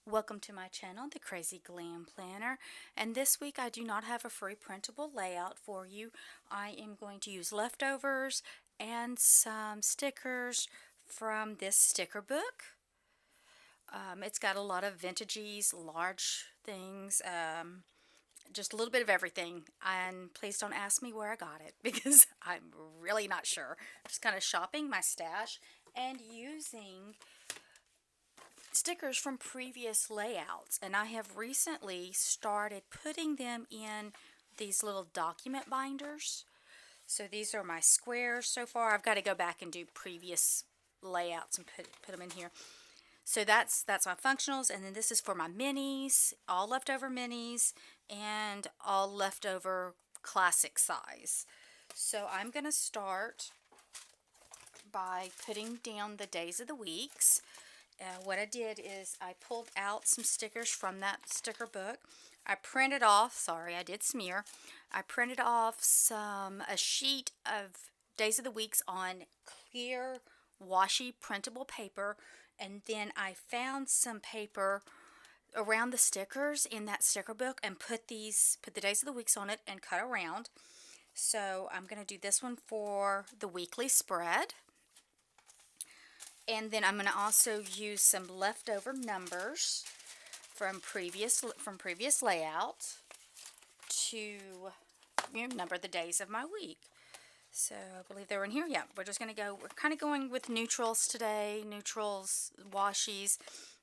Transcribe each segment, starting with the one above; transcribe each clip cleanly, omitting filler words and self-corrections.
Welcome to my channel, The Crazy Glam Planner, and this week I do not have a free printable layout for you. I am going to use leftovers and some stickers from this sticker book. It's got a lot of vintages, large things, just a little bit of everything, and please don't ask me where I got it because I'm really not sure. Just kind of shopping my stash and using stickers from previous layouts, and I have recently started putting them in these little document binders. So these are my squares so far. I've got to go back and do previous layouts and put them in here. So that's my functionals, and then this is for my minis, all leftover minis, and all leftover classic size. So I'm going to start by putting down the days of the weeks. What I did is I pulled out some stickers from that sticker book. I printed off, sorry, I did smear. I printed off a sheet of days of the weeks on clear, washy, printable paper, and then I found some paper around the stickers in that sticker book and put the days of the weeks on it and cut around. So I'm going to do this one for the weekly spread. And then I'm going to also use some leftover numbers from previous layout to number the days of my week. So I believe they were in here. Yeah, we're kind of going with neutrals today, neutrals, washies,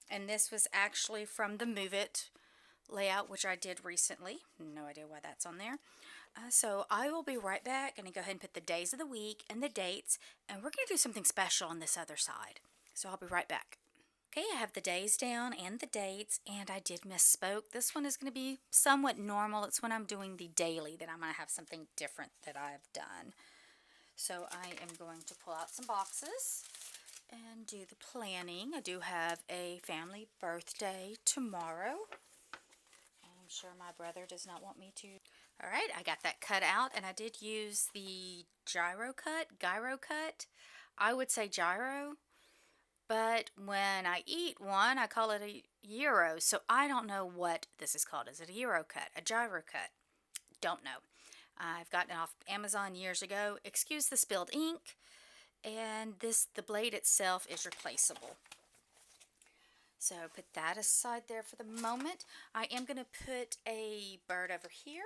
and this was actually from the Move It layout, which I did recently. No idea why that's on there. So I will be right back. I'm going to go ahead and put the days of the week and the dates, and we're going to do something special on this other side. So I'll be right back. Okay, I have the days down and the dates, and I did misspoke. This one is going to be somewhat normal. It's when I'm doing the daily that I'm going to have something different that I've done. So I am going to pull out some boxes and do the planning. I do have a family birthday tomorrow. I'm sure my brother does not want me to. Alright, I got that cut out, and I did use the gyro cut. I would say gyro, but when I eat one, I call it a gyro, so I don't know what this is called. Is it a gyro cut, a gyro cut? Don't know. I've gotten it off Amazon years ago. Excuse the spilled ink, and the blade itself is replaceable. So put that aside there for the moment. I am going to put a bird over here.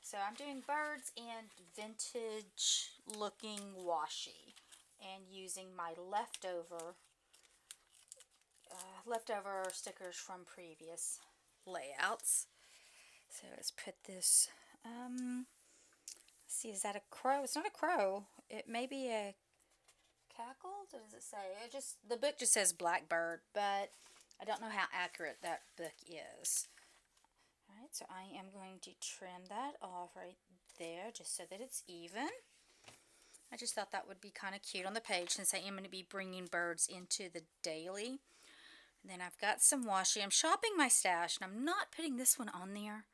So I'm doing birds and vintage looking washi and using my leftover stickers from previous layouts. So let's put this, let's see, is that a crow? It's not a crow. It may be a cackle. What does it say? The book just says blackbird, but I don't know how accurate that book is. Alright, so I am going to trim that off right there just so that it's even. I just thought that would be kind of cute on the page since I am going to be bringing birds into the daily. And then I've got some washi. I'm shopping my stash, and I'm not putting this one on there.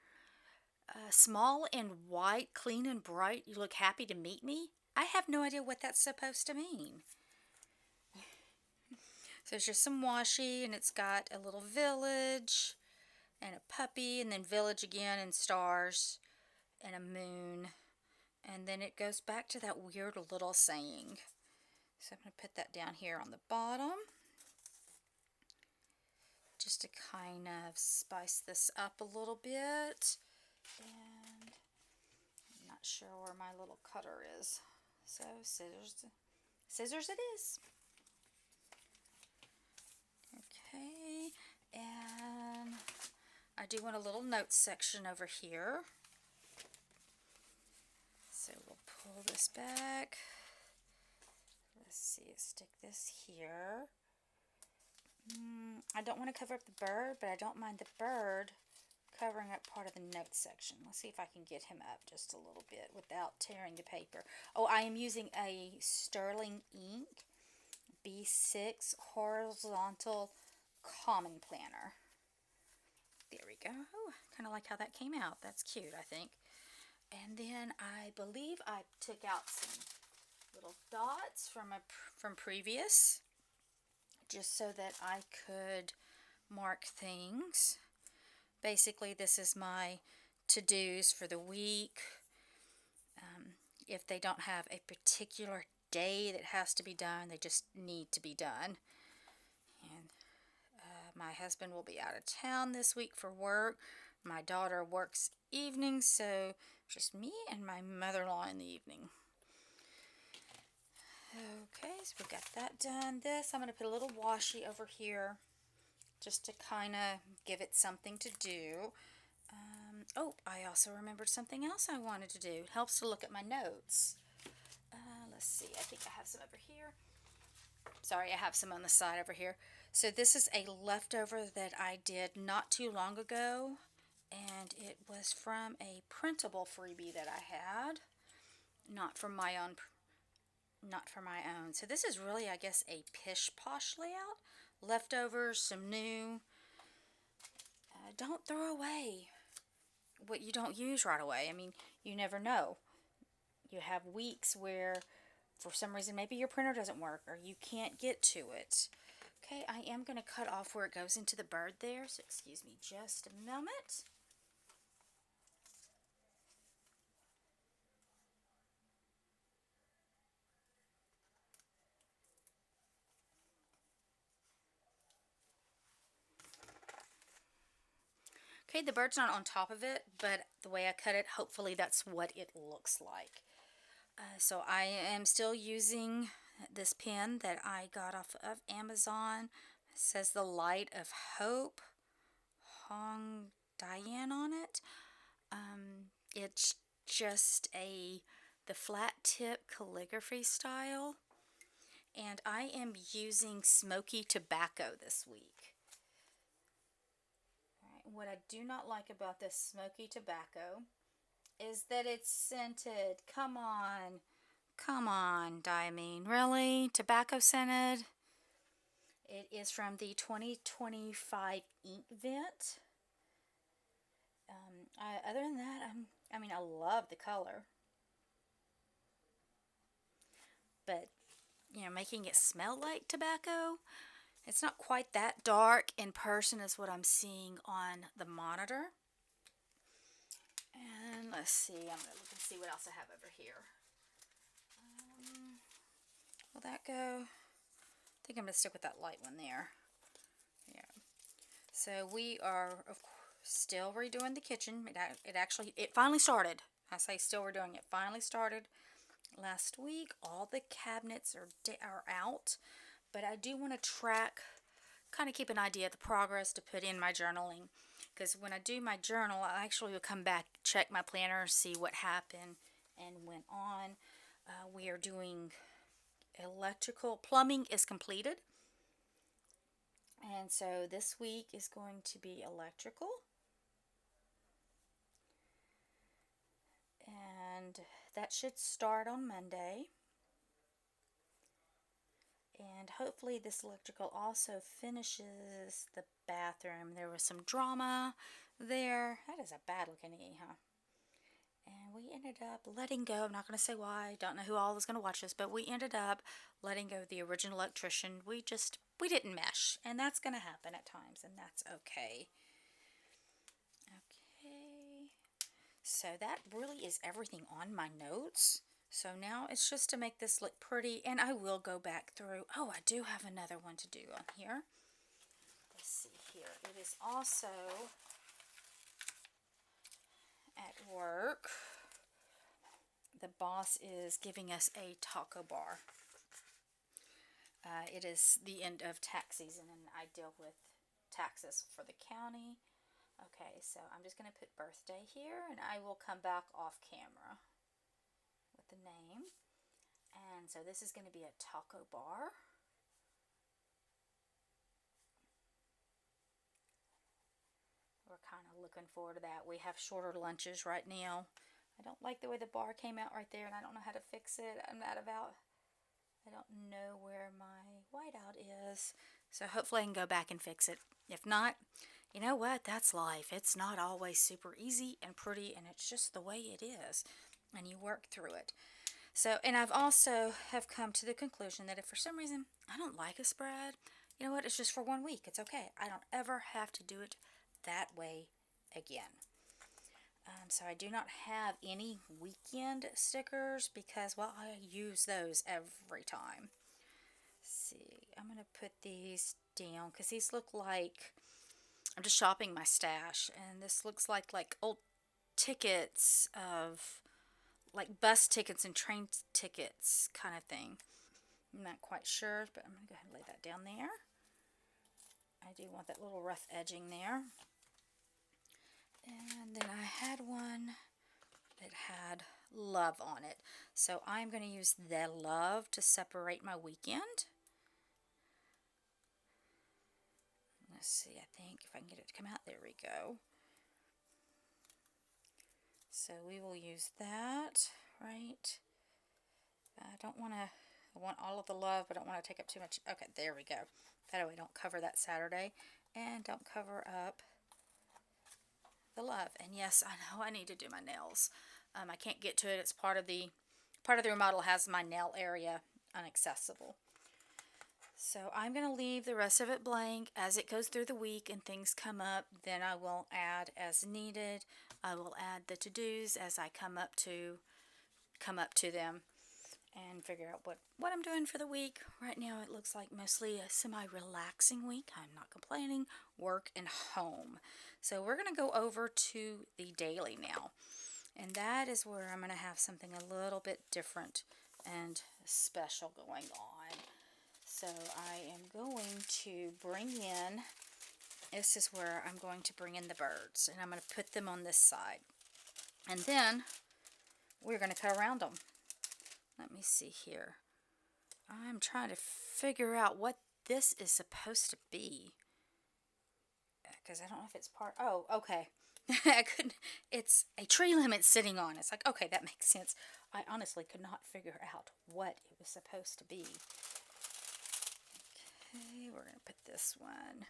Small and white, clean and bright, you look happy to meet me. I have no idea what that's supposed to mean. So it's just some washi, and it's got a little village and a puppy, and then village again, and stars, and a moon, and then it goes back to that weird little saying. So I'm going to put that down here on the bottom, just to kind of spice this up a little bit, and I'm not sure where my little cutter is, so scissors it is. Okay, and I do want a little notes section over here. So we'll pull this back. Let's see, stick this here. I don't want to cover up the bird, but I don't mind the bird covering up part of the notes section. Let's see if I can get him up just a little bit without tearing the paper. Oh, I am using a Sterling ink B6 horizontal common planner. There we go. Kind of like how that came out. That's cute, I think. And then I believe I took out some little dots from previous, just so that I could mark things. Basically, this is my to-dos for the week. If they don't have a particular day that has to be done, they just need to be done. And my husband will be out of town this week for work. My daughter works evenings, so just me and my mother-in-law in the evening. Okay, so we got that done. This, I'm going to put a little washi over here just to kind of give it something to do. Oh, I also remembered something else I wanted to do. It helps to look at my notes. Let's see, I think I have some over here. Sorry, I have some on the side over here. So this is a leftover that I did not too long ago, and it was from a printable freebie that I had, not from my own. So this is really, I guess, a pish-posh layout. Leftovers, some new. Don't throw away what you don't use right away. I mean, you never know. You have weeks where, for some reason, maybe your printer doesn't work or you can't get to it. Okay, I am going to cut off where it goes into the bird there, so excuse me just a moment. Okay, the bird's not on top of it, but the way I cut it, hopefully that's what it looks like. So I am still using this pen that I got off of Amazon. It says The Light of Hope, Hong Diane on it. It's just the flat tip calligraphy style. And I am using smoky tobacco this week. What I do not like about this smoky tobacco is that it's scented. Come on, Diamine. Really? Tobacco scented? It is from the 2025 ink vent. Other than that, I love the color. But, making it smell like tobacco, it's not quite that dark in person as what I'm seeing on the monitor. And let's see, I'm going to look and see what else I have over here. Will that go? I think I'm going to stick with that light one there. Yeah. So we are, of course, still redoing the kitchen. It finally started. I say still redoing it. Finally started last week. All the cabinets are out. But I do want to track, kind of keep an idea of the progress to put in my journaling. Because when I do my journal, I actually will come back, check my planner, see what happened and went on. We are doing electrical. Plumbing is completed. And so this week is going to be electrical. And that should start on Monday. And hopefully this electrical also finishes the bathroom. There was some drama there. That is a bad looking E, huh? And we ended up letting go. I'm not going to say why. Don't know who all is going to watch this, but we ended up letting go of the original electrician. We didn't mesh, and that's going to happen at times, and that's okay. Okay. So that really is everything on my notes. So now it's just to make this look pretty, and I will go back through. Oh, I do have another one to do on here. Let's see here. It is also at work. The boss is giving us a taco bar. It is the end of tax season, and I deal with taxes for the county. Okay, so I'm just going to put birthday here, and I will come back off camera with the name. And so this is going to be a taco bar. We're kind of looking forward to that. We have shorter lunches right now. I don't like the way the bar came out right there, and I don't know how to fix it. I don't know where my whiteout is. So hopefully I can go back and fix it. If not, you know what? That's life. It's not always super easy and pretty, and it's just the way it is. And you work through it. So, and I've also have come to the conclusion that if for some reason I don't like a spread, you know what, it's just for 1 week. It's okay. I don't ever have to do it that way again. So I do not have any weekend stickers because, well, I use those every time. Let's see, I'm going to put these down because these look like, I'm just shopping my stash, and this looks like old tickets of, like bus tickets and train tickets kind of thing. I'm not quite sure, but I'm going to go ahead and lay that down there. I do want that little rough edging there. And then I had one that had love on it. So I'm going to use the love to separate my weekend. Let's see, I think if I can get it to come out. There we go. So we will use that, right? I don't want to, I want all of the love, but I don't want to take up too much. Okay, there we go. That way I don't cover that Saturday and don't cover up the love. And yes, I know I need to do my nails. I can't get to it. It's part of the remodel has my nail area inaccessible. So I'm going to leave the rest of it blank. As it goes through the week and things come up, then I will add as needed. I will add the to-dos as I come up to them and figure out what I'm doing for the week. Right now it looks like mostly a semi-relaxing week. I'm not complaining. Work and home. So we're going to go over to the daily now. And that is where I'm going to have something a little bit different and special going on. So I am going to bring in, this is where I'm going to bring in the birds. And I'm going to put them on this side. And then we're going to cut around them. Let me see here. I'm trying to figure out what this is supposed to be. Because I don't know if it's part, oh, okay. I couldn't, it's a tree limb it's sitting on. It's like, okay, that makes sense. I honestly could not figure out what it was supposed to be. Okay, we're going to put this one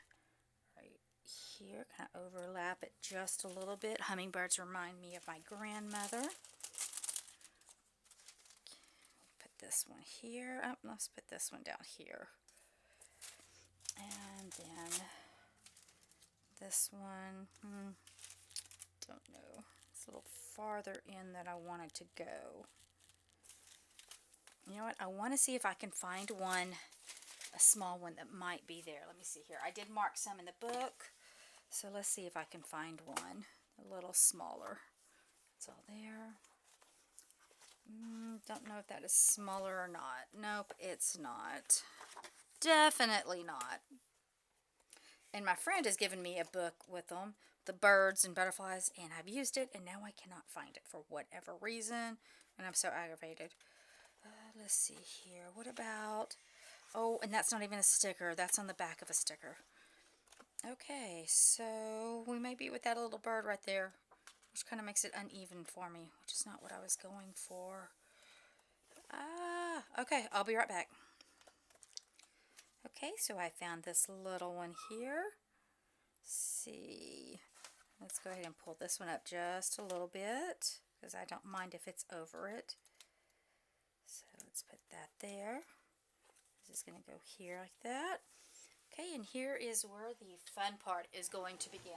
right here, kind of overlap it just a little bit. Hummingbirds remind me of my grandmother. Put this one here. Oh, let's put this one down here. And then this one, don't know. It's a little farther in than I wanted to go. You know what? I want to see if I can find one, a small one that might be there. Let me see here. I did mark some in the book, so let's see if I can find one a little smaller. It's all there. Don't know if that is smaller or not. Nope, it's not. Definitely not. And my friend has given me a book with them, the birds and butterflies, and I've used it, and now I cannot find it for whatever reason, and I'm so aggravated. Let's see here. What about, oh, and that's not even a sticker. That's on the back of a sticker. Okay, so we may be with that little bird right there, which kind of makes it uneven for me, which is not what I was going for. Okay, I'll be right back. Okay, so I found this little one here. Let's see. Let's go ahead and pull this one up just a little bit, because I don't mind if it's over it. So let's put that there. This is going to go here like that. Okay, and here is where the fun part is going to begin.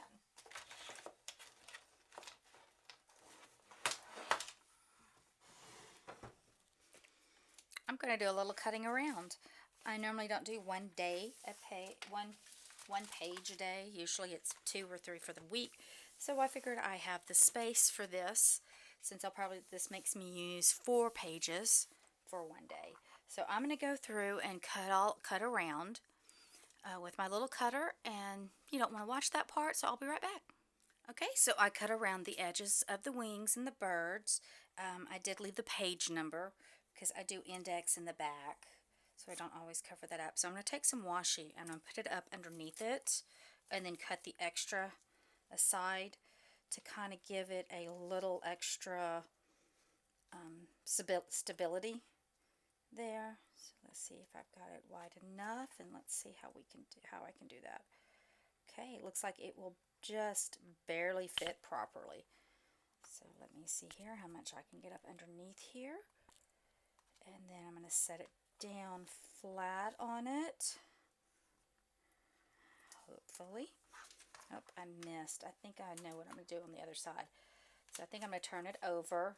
I'm going to do a little cutting around. I normally don't do one page a day. Usually it's 2 or 3 for the week. So I figured I have the space for this, since this makes me use 4 pages for one day. So I'm going to go through and cut around with my little cutter, and you don't want to watch that part, so I'll be right back. Okay, so I cut around the edges of the wings and the birds. I did leave the page number because I do index in the back, so I don't always cover that up. So I'm going to take some washi and I'm going to put it up underneath it and then cut the extra aside to kind of give it a little extra stability there. So let's see if I've got it wide enough, and let's see how I can do that. Okay, it looks like it will just barely fit properly. So let me see here how much I can get up underneath here. And then I'm going to set it down flat on it. carefully. Oh, I missed. I think I know what I'm going to do on the other side. So I think I'm going to turn it over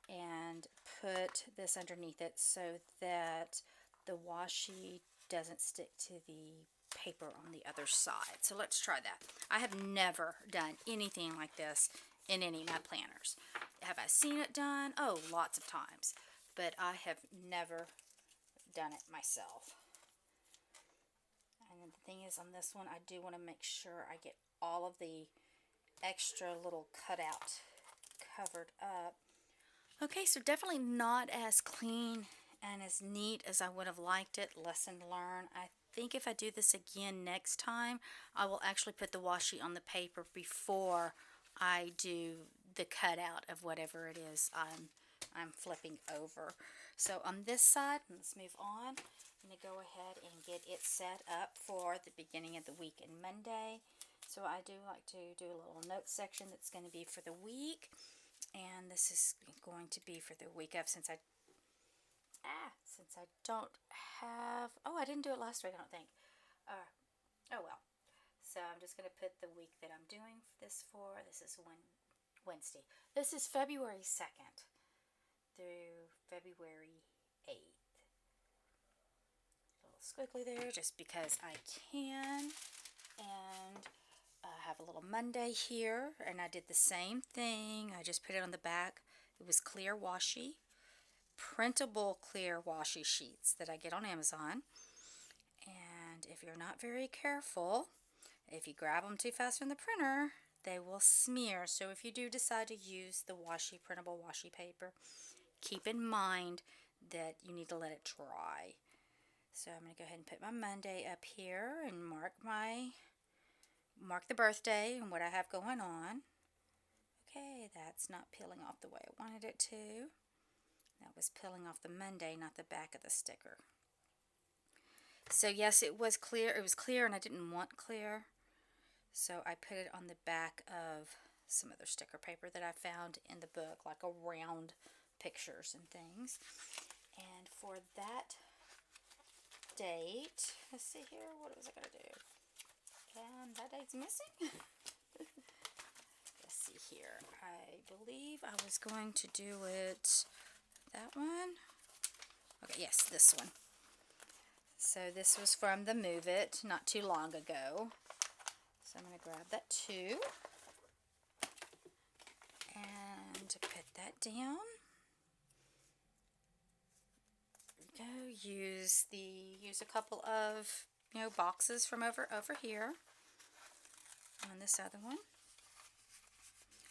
and put this underneath it so that the washi doesn't stick to the paper on the other side. So let's try that. I have never done anything like this in any of my planners. Have I seen it done? Oh, lots of times. But I have never done it myself. And the thing is, on this one, I do want to make sure I get all of the extra little cutout covered up. Okay, so definitely not as clean and as neat as I would have liked it. Lesson learned. I think if I do this again next time, I will actually put the washi on the paper before I do the cutout of whatever it is I'm flipping over. So on this side, let's move on. I'm going to go ahead and get it set up for the beginning of the week and Monday. So I do like to do a little note section that's going to be for the week. And this is going to be for the week of, since I don't have, oh, I didn't do it last week, I don't think. Oh well. So I'm just going to put the week that I'm doing this for. This is Wednesday. This is February 2nd through February 8th. A little squiggly there just because I can. And have a little Monday here, and I did the same thing. I just put it on the back. It was clear washi, printable clear washi sheets that I get on Amazon. And if you're not very careful, if you grab them too fast from the printer, they will smear. So if you do decide to use the washi, printable washi paper, keep in mind that you need to let it dry. So I'm going to go ahead and put my Monday up here and mark the birthday and what I have going on. Okay, that's not peeling off the way I wanted it to. That was peeling off the Monday, not the back of the sticker. So yes, it was clear. It was clear and I didn't want clear. So I put it on the back of some other sticker paper that I found in the book, like around pictures and things. And for that date, let's see here, what was I going to do? And that date's missing. Let's see here. I believe I was going to do it, that one. Okay, yes, this one. So this was from the Move It not too long ago. So I'm going to grab that too. And put that down. Go use a couple of boxes from over here on this other one.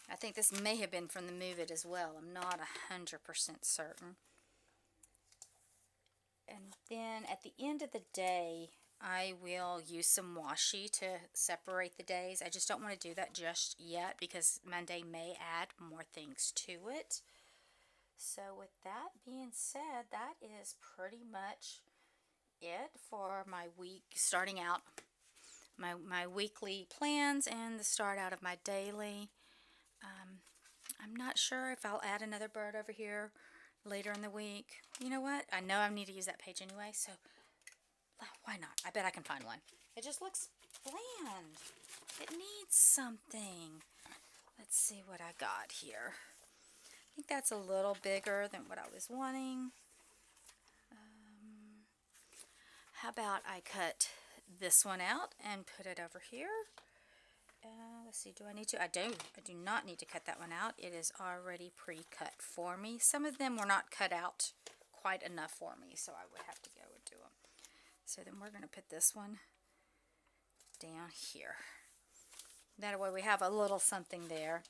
I think this may have been from the Move It as well. I'm not 100% certain. And then at the end of the day, I will use some washi to separate the days. I just don't want to do that just yet because Monday may add more things to it. So with that being said, that is pretty much it for my week, starting out my weekly plans and the start out of my daily. I'm not sure if I'll add another bird over here later in the week. You know what? I know I need to use that page anyway, so why not? I bet I can find one. It just looks bland. It needs something. Let's see what I got here. I think that's a little bigger than what I was wanting. How about I cut this one out and put it over here? Let's see, do I need to? I do not need to cut that one out. It is already pre-cut for me. Some of them were not cut out quite enough for me, so I would have to go and do them. So then we're going to put this one down here. That way we have a little something there.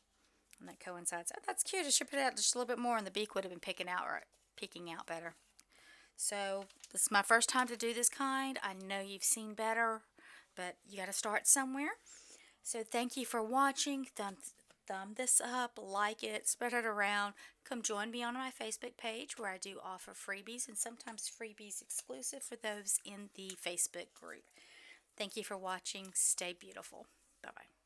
And that coincides. Oh, that's cute. I should put it out just a little bit more and the beak would have been peeking out better. So this is my first time to do this kind. I know you've seen better, but you got to start somewhere. So thank you for watching. Thumb this up, like it, spread it around. Come join me on my Facebook page where I do offer freebies and sometimes freebies exclusive for those in the Facebook group. Thank you for watching. Stay beautiful. Bye-bye.